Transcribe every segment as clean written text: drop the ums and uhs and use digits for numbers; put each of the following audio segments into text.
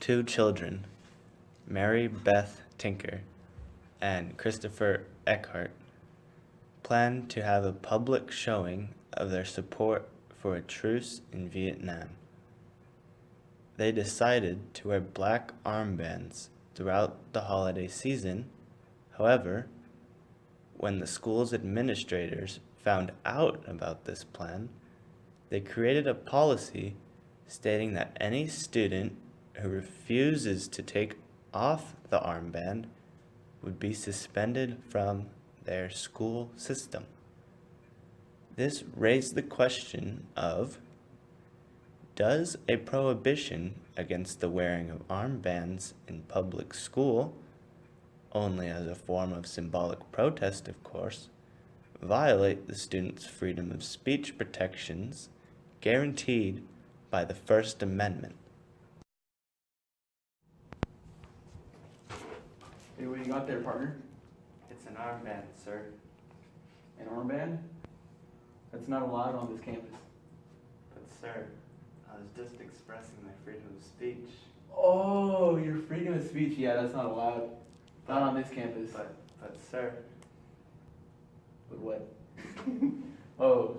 Two children, Mary Beth Tinker and Christopher Eckhart, planned to have a public showing of their support for a truce in Vietnam. They decided to wear black armbands throughout the holiday season. However, when the school's administrators found out about this plan, they created a policy stating that any student who refuses to take off the armband would be suspended from their school system. This raised the question of, does a prohibition against the wearing of armbands in public school, only as a form of symbolic protest of course, violate the students' freedom of speech protections guaranteed by the First Amendment? Hey, what do you got there, partner? It's an armband, sir. An armband? That's not allowed on this campus. But sir, I was just expressing my freedom of speech. Oh, your freedom of speech. Yeah, that's not allowed. Not on this campus. But sir. But what? Oh,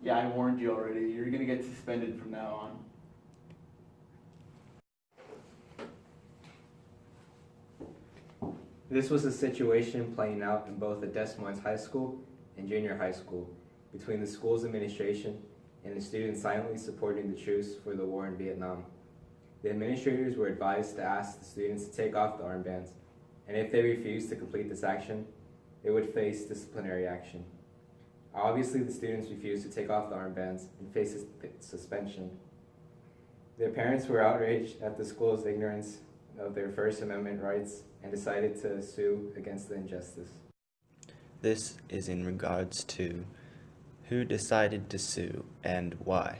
yeah, I warned you already. You're gonna get suspended from now on. This was a situation playing out in both the Desmoines High School and junior high school between the school's administration and the students silently supporting the truce for the war in Vietnam. The administrators were advised to ask the students to take off the armbands, and if they refused to complete this action, they would face disciplinary action. Obviously, the students refused to take off the armbands and faced suspension. Their parents were outraged at the school's ignorance of their First Amendment rights and decided to sue against the injustice. This is in regards to who decided to sue and why.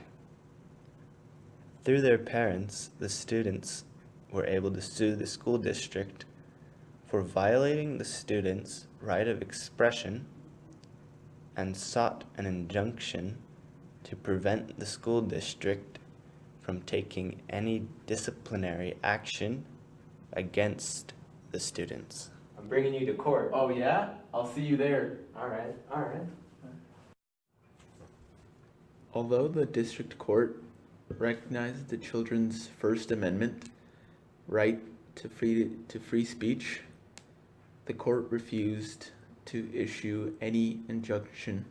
Through their parents, the students were able to sue the school district for violating the students' right of expression and sought an injunction to prevent the school district from taking any disciplinary action against the students. I'm bringing you to court. Oh yeah? I'll see you there. All right. Although the district court recognized the children's First Amendment right to free speech, the court refused to issue any injunction,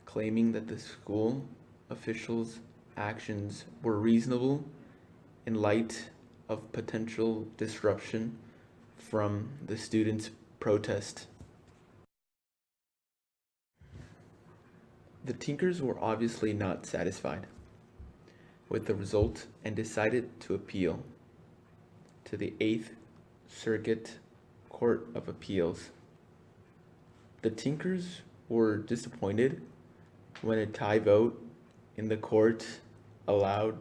claiming that the school officials' actions were reasonable in light of potential disruption from the students' protest. The Tinkers were obviously not satisfied with the result and decided to appeal to the 8th Circuit Court of Appeals. The Tinkers were disappointed when a tie vote in the court allowed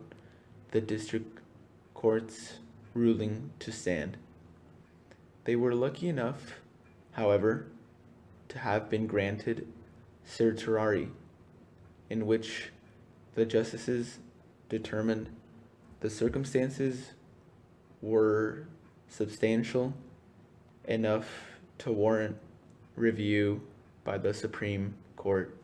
the district court's ruling to stand. They were lucky enough, however, to have been granted certiorari, in which the justices determined the circumstances were substantial enough to warrant review by the Supreme Court.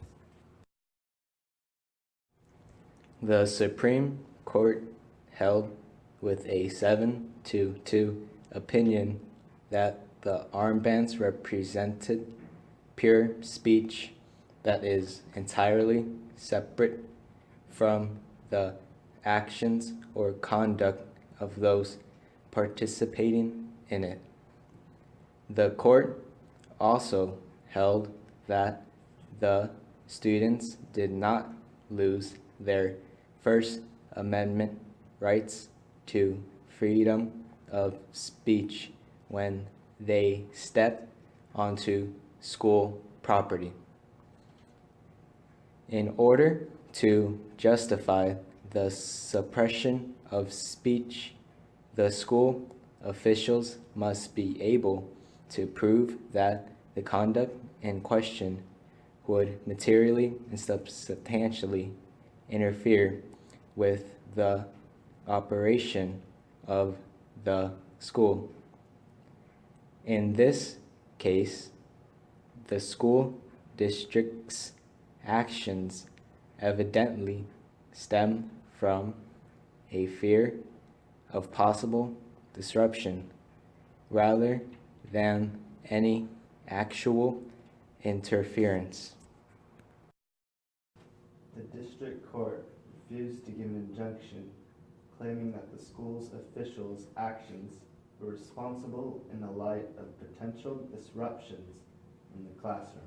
The Supreme Court held with a 7-2 opinion that the armbands represented pure speech that is entirely separate from the actions or conduct of those participating in it. The court also held that the students did not lose their First Amendment rights to freedom of speech when they stepped onto school property. In order to justify the suppression of speech, the school officials must be able to prove that the conduct in question would materially and substantially interfere with the operation of the school. In this case, the school district's actions evidently stem from a fear of possible disruption rather than any actual interference. The district court refused to give an injunction, claiming that the school's officials' actions were responsible in the light of potential disruptions in the classroom.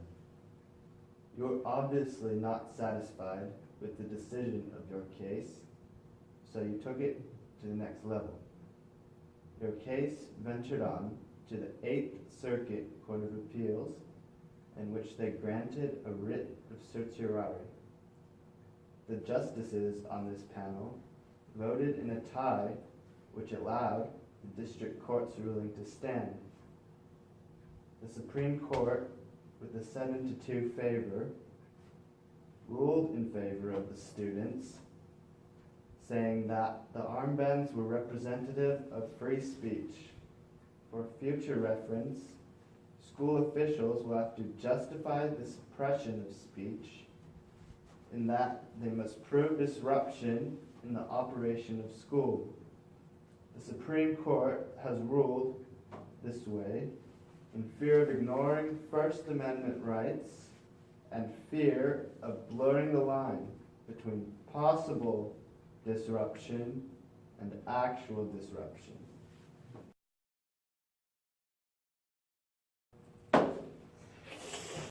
You're obviously not satisfied with the decision of your case, so you took it to the next level. Your case ventured on to the 8th Circuit Court of Appeals, in which they granted a writ of certiorari. The justices on this panel voted in a tie, which allowed the district court's ruling to stand. The Supreme Court, with a 7-2 favor, ruled in favor of the students, saying that the armbands were representative of free speech. For future reference, school officials will have to justify the suppression of speech in that they must prove disruption in the operation of school. The Supreme Court has ruled this way in fear of ignoring First Amendment rights and fear of blurring the line between possible disruption and actual disruption.